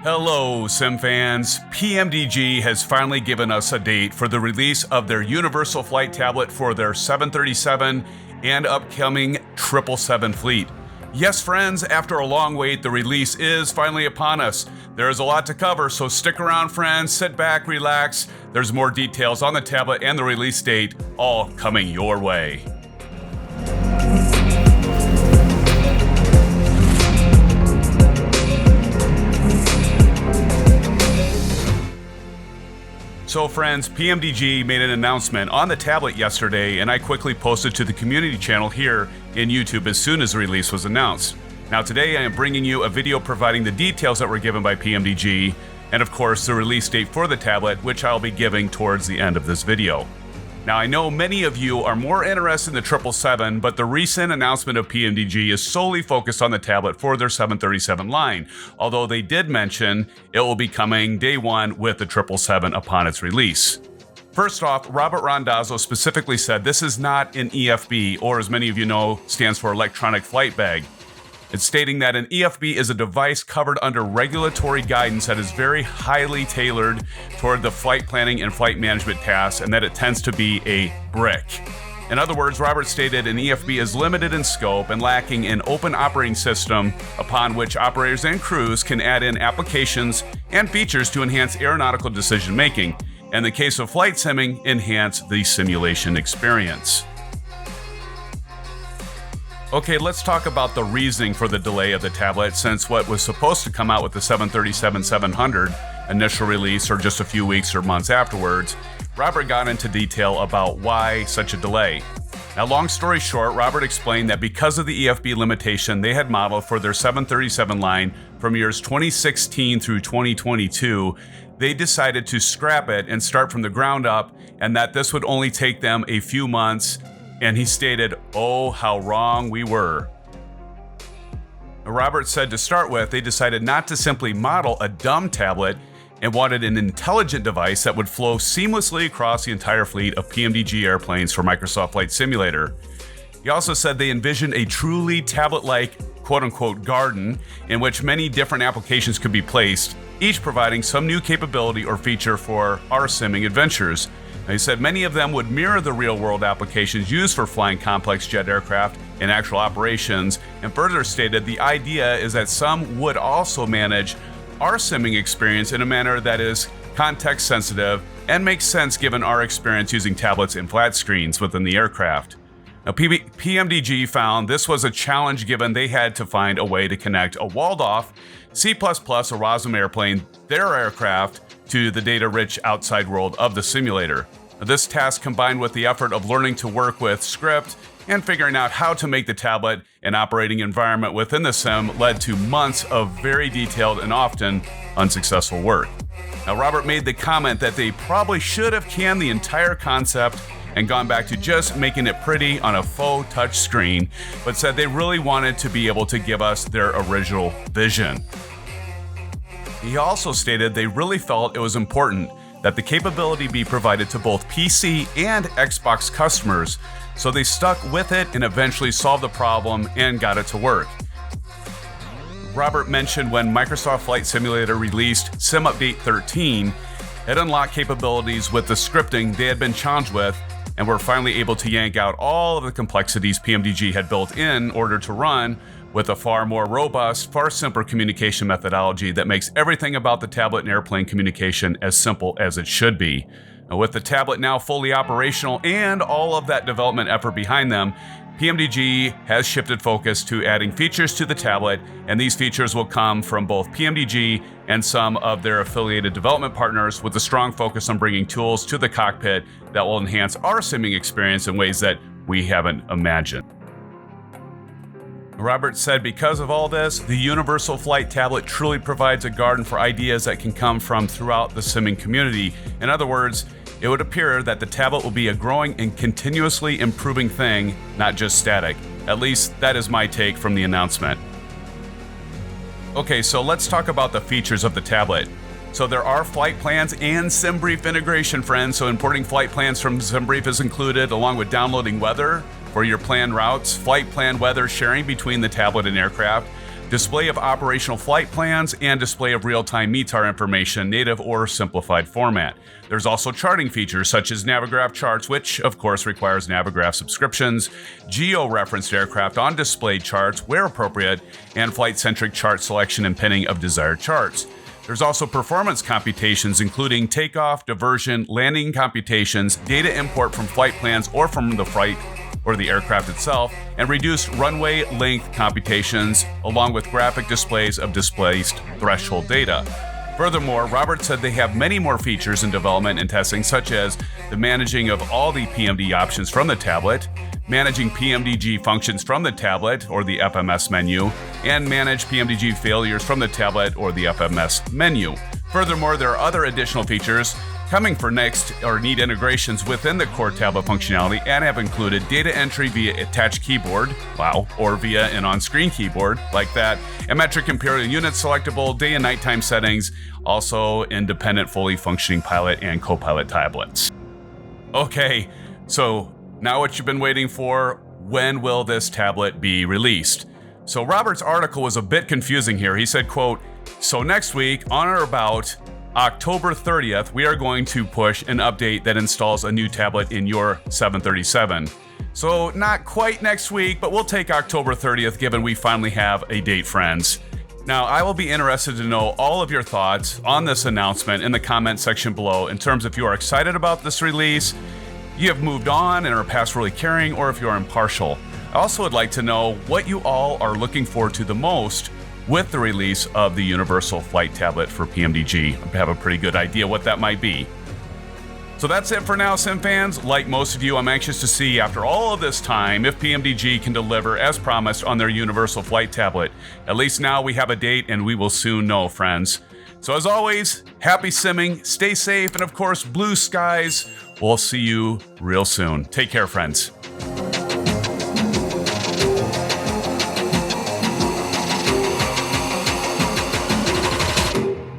Hello, SimFans. Pmdg has finally given us a date for the release of their Universal Flight Tablet for their 737 and upcoming 777 fleet. Yes, friends, after a long wait, the release is finally upon us. There is a lot to cover, so stick around, friends. Sit back, relax. There's more details on the tablet and the release date, all coming your way. So friends, Pmdg made an announcement on the tablet yesterday, and I quickly posted to the community channel here in YouTube as soon as the release was announced. Now today I am bringing you a video providing the details that were given by Pmdg, and of course the release date for the tablet, which I'll be giving towards the end of this video. Now I know many of you are more interested in the 777, but the recent announcement of Pmdg is solely focused on the tablet for their 737 line, although they did mention it will be coming day one with the 777 upon its release. First off, Robert Randazzo specifically said this is not an EFB, or as many of you know, stands for electronic flight bag. It's stating that an EFB is a device covered under regulatory guidance that is very highly tailored toward the flight planning and flight management tasks, and that it tends to be a brick. In other words, Robert stated an EFB is limited in scope and lacking an open operating system upon which operators and crews can add in applications and features to enhance aeronautical decision making. In the case of flight simming, enhance the simulation experience. Okay, let's talk about the reasoning for the delay of the tablet, since what was supposed to come out with the 737-700 initial release, or just a few weeks or months afterwards, Robert got into detail about why such a delay. Now, long story short, Robert explained that because of the EFB limitation they had modeled for their 737 line from years 2016 through 2022, they decided to scrap it and start from the ground up, and that this would only take them a few months. And he stated, "Oh, how wrong we were." Robert said to start with, they decided not to simply model a dumb tablet and wanted an intelligent device that would flow seamlessly across the entire fleet of Pmdg airplanes for Microsoft Flight Simulator. He also said they envisioned a truly tablet-like quote-unquote garden in which many different applications could be placed, each providing some new capability or feature for our simming adventures. He said many of them would mirror the real-world applications used for flying complex jet aircraft in actual operations, and further stated the idea is that some would also manage our simming experience in a manner that is context-sensitive and makes sense given our experience using tablets and flat screens within the aircraft. Now, Pmdg found this was a challenge given they had to find a way to connect a walled-off C++ or ROSM airplane, their aircraft, to the data-rich outside world of the simulator. This task, combined with the effort of learning to work with script and figuring out how to make the tablet an operating environment within the sim, led to months of very detailed and often unsuccessful work. Now, Robert made the comment that they probably should have canned the entire concept and gone back to just making it pretty on a faux touch screen, but said they really wanted to be able to give us their original vision. He also stated they really felt it was important that the capability be provided to both PC and Xbox customers, so they stuck with it and eventually solved the problem and got it to work. Robert mentioned when Microsoft Flight Simulator released Sim Update 13, it unlocked capabilities with the scripting they had been challenged with, and were finally able to yank out all of the complexities Pmdg had built in order to run with a far more robust, far simpler communication methodology that makes everything about the tablet and airplane communication as simple as it should be. Now, with the tablet now fully operational and all of that development effort behind them, Pmdg has shifted focus to adding features to the tablet, and these features will come from both Pmdg and some of their affiliated development partners, with a strong focus on bringing tools to the cockpit that will enhance our simming experience in ways that we haven't imagined. Robert said because of all this, the Universal Flight Tablet truly provides a garden for ideas that can come from throughout the simming community. In other words, it would appear that the tablet will be a growing and continuously improving thing, not just static. At least that is my take from the announcement. Okay, so let's talk about the features of the tablet. So there are flight plans and SimBrief integration, friends. So importing flight plans from SimBrief is included, along with downloading weather for your planned routes, flight plan weather sharing between the tablet and aircraft. display of operational flight plans, and display of real-time METAR information, native or simplified format. There's also charting features such as Navigraph charts, which of course requires Navigraph subscriptions, geo-referenced aircraft on display charts where appropriate, and flight-centric chart selection and pinning of desired charts. There's also performance computations, including takeoff, diversion, landing computations, data import from flight plans or from the flight or the aircraft itself, and reduced runway length computations, along with graphic displays of displaced threshold data. Furthermore, Robert said they have many more features in development and testing, such as the managing of all the PMD options from the tablet, managing Pmdg functions from the tablet or the FMS menu, and manage Pmdg failures from the tablet or the FMS menu. Furthermore, there are other additional features coming for next or need integrations within the core tablet functionality and have included data entry via attached keyboard, or via an on-screen keyboard like that, and metric imperial unit selectable, day and nighttime settings, also independent fully functioning pilot and co-pilot tablets. Okay, so now what you've been waiting for, when will this tablet be released? So Robert's article was a bit confusing here. He said, quote, "So next week, on or about October 30th, we are going to push an update that installs a new tablet in your 737. So not quite next week, but we'll take October 30th given we finally have a date, friends." Now, I will be interested to know all of your thoughts on this announcement in the comment section below in terms of if you are excited about this release, you have moved on and are past really caring, or if you are impartial. I also would like to know what you all are looking forward to the most with the release of the Universal Flight Tablet for Pmdg. I have a pretty good idea what that might be. So that's it for now, SimFans. Like most of you, I'm anxious to see, after all of this time, if Pmdg can deliver as promised on their Universal Flight Tablet. At least now we have a date, and we will soon know, friends. So as always, happy simming, stay safe, and of course, blue skies. We'll see you real soon. Take care, friends.